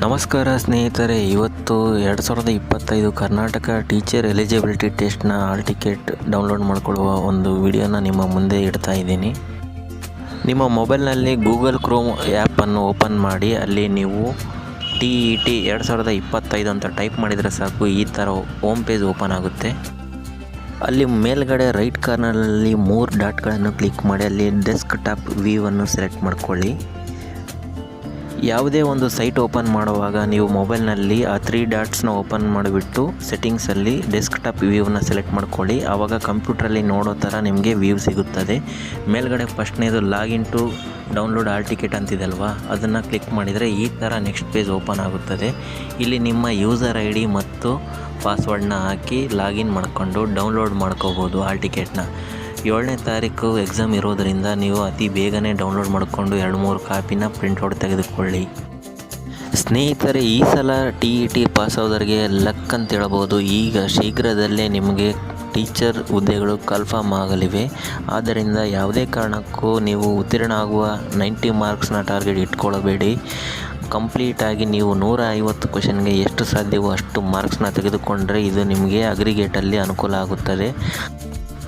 ನಮಸ್ಕಾರ ಸ್ನೇಹಿತರೆ, ಇವತ್ತು 2025 ಕರ್ನಾಟಕ ಟೀಚರ್ ಎಲಿಜಿಬಿಲಿಟಿ ಟೆಸ್ಟ್ನ ಹಾಲ್ ಟಿಕೆಟ್ ಡೌನ್ಲೋಡ್ ಮಾಡಿಕೊಳ್ಳುವ ಒಂದು ವಿಡಿಯೋನ ನಿಮ್ಮ ಮುಂದೆ ಇಡ್ತಾ ಇದ್ದೀನಿ. ನಿಮ್ಮ ಮೊಬೈಲ್ನಲ್ಲಿ ಗೂಗಲ್ ಕ್ರೋಮ್ ಆ್ಯಪನ್ನು ಓಪನ್ ಮಾಡಿ ಅಲ್ಲಿ ನೀವು TET 2025 ಅಂತ ಟೈಪ್ ಮಾಡಿದರೆ ಸಾಕು, ಈ ಥರ ಹೋಮ್ ಪೇಜ್ ಓಪನ್ ಆಗುತ್ತೆ. ಅಲ್ಲಿ ಮೇಲ್ಗಡೆ ರೈಟ್ ಕಾರ್ನರಲ್ಲಿ 3 ಡಾಟ್ಗಳನ್ನು ಕ್ಲಿಕ್ ಮಾಡಿ ಅಲ್ಲಿ ಡೆಸ್ಕ್ ಟಾಪ್ ವ್ಯೂವನ್ನು ಸೆಲೆಕ್ಟ್ ಮಾಡ್ಕೊಳ್ಳಿ. ಯಾವುದೇ ಒಂದು ಸೈಟ್ ಓಪನ್ ಮಾಡುವಾಗ ನೀವು ಮೊಬೈಲ್ನಲ್ಲಿ ಆ 3 ಡಾಟ್ಸ್ನ ಓಪನ್ ಮಾಡಿಬಿಟ್ಟು ಸೆಟ್ಟಿಂಗ್ಸಲ್ಲಿ ಡೆಸ್ಕ್ಟಾಪ್ ವ್ಯೂನ ಸೆಲೆಕ್ಟ್ ಮಾಡ್ಕೊಳ್ಳಿ. ಆವಾಗ ಕಂಪ್ಯೂಟ್ರಲ್ಲಿ ನೋಡೋ ಥರ ನಿಮಗೆ ವ್ಯೂ ಸಿಗುತ್ತದೆ. ಮೇಲ್ಗಡೆ ಫಸ್ಟ್ನೇದು login to download hall ticket ಅಂತಿದೆಲ್ವಾ, ಅದನ್ನು ಕ್ಲಿಕ್ ಮಾಡಿದರೆ ಈ ಥರ ನೆಕ್ಸ್ಟ್ ಪೇಜ್ ಓಪನ್ ಆಗುತ್ತದೆ. ಇಲ್ಲಿ ನಿಮ್ಮ ಯೂಸರ್ ID ಮತ್ತು ಪಾಸ್ವರ್ಡ್ನ ಹಾಕಿ ಲಾಗಿನ್ ಮಾಡಿಕೊಂಡು ಡೌನ್ಲೋಡ್ ಮಾಡ್ಕೋಬೋದು ಹಾಲ್ ಟಿಕೆಟ್ನ. 7ನೇ ತಾರೀಕು ಎಕ್ಸಾಮ್ ಇರೋದರಿಂದ ನೀವು ಅತಿ ಬೇಗನೆ ಡೌನ್ಲೋಡ್ ಮಾಡಿಕೊಂಡು 2-3 ಕಾಪಿನ ಪ್ರಿಂಟ್ಔಟ್ ತೆಗೆದುಕೊಳ್ಳಿ. ಸ್ನೇಹಿತರೆ, ಈ ಸಲ TET ಪಾಸ್ ಆದವರಿಗೆ ಲಕ್ ಅಂತ ಹೇಳ್ಬೋದು. ಈಗ ಶೀಘ್ರದಲ್ಲೇ ನಿಮಗೆ ಟೀಚರ್ ಹುದ್ದೆಗಳು ಕನ್ಫರ್ಮ್ ಆಗಲಿವೆ. ಆದ್ದರಿಂದ ಯಾವುದೇ ಕಾರಣಕ್ಕೂ ನೀವು ಉತ್ತೀರ್ಣ ಆಗುವ 90 ಮಾರ್ಕ್ಸ್ನ ಟಾರ್ಗೆಟ್ ಇಟ್ಕೊಳ್ಳಬೇಡಿ. ಕಂಪ್ಲೀಟಾಗಿ ನೀವು 150 ಕ್ವೆಶನ್ಗೆ ಎಷ್ಟು ಸಾಧ್ಯವೋ ಅಷ್ಟು ಮಾರ್ಕ್ಸ್ನ ತೆಗೆದುಕೊಂಡ್ರೆ ಇದು ನಿಮಗೆ ಅಗ್ರಿಗೇಟಲ್ಲಿ ಅನುಕೂಲ ಆಗುತ್ತದೆ.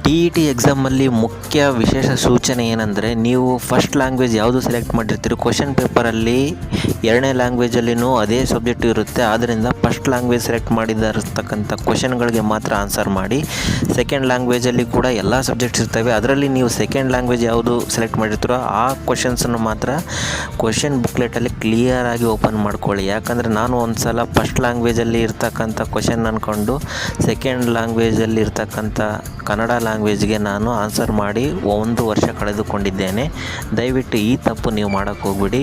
TET ಎಕ್ಸಾಮಲ್ಲಿ ಮುಖ್ಯ ವಿಶೇಷ ಸೂಚನೆ ಏನಂದರೆ, ನೀವು ಫಸ್ಟ್ ಲ್ಯಾಂಗ್ವೇಜ್ ಯಾವುದು ಸೆಲೆಕ್ಟ್ ಮಾಡಿರ್ತೀರಿ, ಕ್ವೆಶನ್ ಪೇಪರಲ್ಲಿ 2ನೇ ಲ್ಯಾಂಗ್ವೇಜಲ್ಲಿನೂ ಅದೇ ಸಬ್ಜೆಕ್ಟ್ ಇರುತ್ತೆ. ಆದ್ದರಿಂದ ಫಸ್ಟ್ ಲ್ಯಾಂಗ್ವೇಜ್ ಸೆಲೆಕ್ಟ್ ಮಾಡಿದಿರ್ತಕ್ಕಂಥ ಕ್ವೆಶನ್ಗಳಿಗೆ ಮಾತ್ರ ಆನ್ಸರ್ ಮಾಡಿ. ಸೆಕೆಂಡ್ ಲ್ಯಾಂಗ್ವೇಜಲ್ಲಿ ಕೂಡ ಎಲ್ಲ ಸಬ್ಜೆಕ್ಟ್ಸ್ ಇರ್ತವೆ. ಅದರಲ್ಲಿ ನೀವು ಸೆಕೆಂಡ್ ಲ್ಯಾಂಗ್ವೇಜ್ ಯಾವುದು ಸೆಲೆಕ್ಟ್ ಮಾಡಿರ್ತೀರೋ ಆ ಕ್ವೆಶನ್ಸನ್ನು ಮಾತ್ರ ಕ್ವೆಶನ್ ಬುಕ್ಲೆಟಲ್ಲಿ ಕ್ಲಿಯರಾಗಿ ಓಪನ್ ಮಾಡ್ಕೊಳ್ಳಿ. ಯಾಕಂದರೆ ನಾನು ಒಂದು ಸಲ ಫಸ್ಟ್ ಲ್ಯಾಂಗ್ವೇಜಲ್ಲಿ ಇರ್ತಕ್ಕಂಥ ಕ್ವೆಶನ್ ಅಂದ್ಕೊಂಡು ಸೆಕೆಂಡ್ ಲ್ಯಾಂಗ್ವೇಜಲ್ಲಿ ಇರ್ತಕ್ಕಂಥ ಕನ್ನಡ ಲ್ಯಾಂಗ್ವೇಜ್ಗೆ ನಾನು ಆನ್ಸರ್ ಮಾಡಿ 1 ವರ್ಷ ಕಳೆದುಕೊಂಡಿದ್ದೇನೆ. ದಯವಿಟ್ಟು ಈ ತಪ್ಪು ನೀವು ಮಾಡೋಕ್ಕೆ ಹೋಗ್ಬಿಡಿ.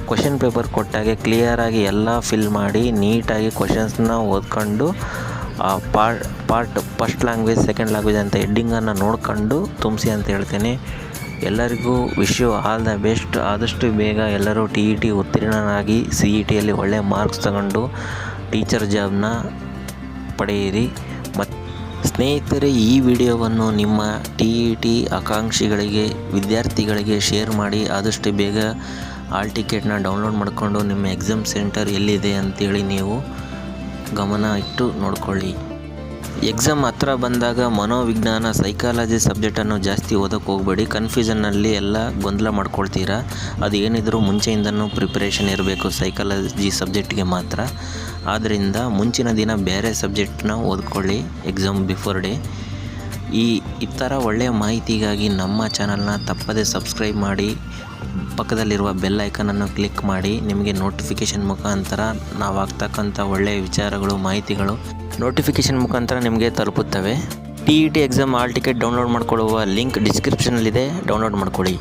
ಕ್ವೆಶನ್ ಪೇಪರ್ ಕೊಟ್ಟಾಗೆ ಕ್ಲಿಯರಾಗಿ ಎಲ್ಲ ಫಿಲ್ ಮಾಡಿ ನೀಟಾಗಿ ಕ್ವೆಶನ್ಸ್ನ ಓದ್ಕೊಂಡು part first language second language ಅಂತ ಹೆಡ್ಡಿಂಗನ್ನು ನೋಡ್ಕೊಂಡು ತುಂಬಿಸಿ ಅಂತ ಹೇಳ್ತೇನೆ. ಎಲ್ಲರಿಗೂ wish you all the best. ಆದಷ್ಟು ಬೇಗ ಎಲ್ಲರೂ TET ಉತ್ತೀರ್ಣರಾಗಿ CETಯಲ್ಲಿ ಒಳ್ಳೆಯ ಮಾರ್ಕ್ಸ್ ತಗೊಂಡು ಟೀಚರ್ ಜಾಬ್ನ ಪಡೆಯಿರಿ. ಮತ್ತು ಸ್ನೇಹಿತರೆ, ಈ ವಿಡಿಯೋವನ್ನು ನಿಮ್ಮ TET ಆಕಾಂಕ್ಷಿಗಳಿಗೆ, ವಿದ್ಯಾರ್ಥಿಗಳಿಗೆ ಶೇರ್ ಮಾಡಿ. ಆದಷ್ಟು ಬೇಗ ಹಾಲ್ ಟಿಕೆಟ್ನ ಡೌನ್ಲೋಡ್ ಮಾಡಿಕೊಂಡು ನಿಮ್ಮ ಎಕ್ಸಾಮ್ ಸೆಂಟರ್ ಎಲ್ಲಿದೆ ಅಂತೇಳಿ ನೀವು ಗಮನ ಇಟ್ಟು ನೋಡ್ಕೊಳ್ಳಿ. ಎಕ್ಸಾಮ್ ಹತ್ರ ಬಂದಾಗ ಮನೋವಿಜ್ಞಾನ, ಸೈಕಾಲಜಿ ಸಬ್ಜೆಕ್ಟನ್ನು ಜಾಸ್ತಿ ಓದೋಕ್ಕೆ ಹೋಗಬೇಡಿ. ಕನ್ಫ್ಯೂಷನ್ನಲ್ಲಿ ಎಲ್ಲ ಗೊಂದಲ ಮಾಡ್ಕೊಳ್ತೀರಾ. ಅದು ಏನಿದ್ರೂ ಮುಂಚೆಯಿಂದನೂ ಪ್ರಿಪ್ರೇಷನ್ ಇರಬೇಕು ಸೈಕಾಲಜಿ ಸಬ್ಜೆಕ್ಟ್ಗೆ ಮಾತ್ರ. ಆದ್ದರಿಂದ ಮುಂಚಿನ ದಿನ ಬೇರೆ ಸಬ್ಜೆಕ್ಟ್ನ ಓದ್ಕೊಳ್ಳಿ ಎಕ್ಸಾಮ್ ಬಿಫೋರ್ ಡೇ. ಈ ಥರ ಒಳ್ಳೆಯ ಮಾಹಿತಿಗಾಗಿ ನಮ್ಮ ಚಾನಲ್ನ ತಪ್ಪದೇ ಸಬ್ಸ್ಕ್ರೈಬ್ ಮಾಡಿ, ಪಕ್ಕದಲ್ಲಿರುವ ಬೆಲ್ ಐಕನನ್ನು ಕ್ಲಿಕ್ ಮಾಡಿ. ನಿಮಗೆ ನೋಟಿಫಿಕೇಷನ್ ಮುಖಾಂತರ ನಾವು ಆಗ್ತಕ್ಕಂಥ ಒಳ್ಳೆಯ ವಿಚಾರಗಳು, ಮಾಹಿತಿಗಳು ನೋಟಿಫಿಕೇಷನ್ ಮುಖಾಂತರ ನಿಮಗೆ ತಲುಪುತ್ತವೆ. TET exam hall ticket download ಮಾಡಿಕೊಳ್ಳುವ ಲಿಂಕ್ ಡಿಸ್ಕ್ರಿಪ್ಷನಲ್ಲಿದೆ, ಡೌನ್ಲೋಡ್ ಮಾಡ್ಕೊಳ್ಳಿ.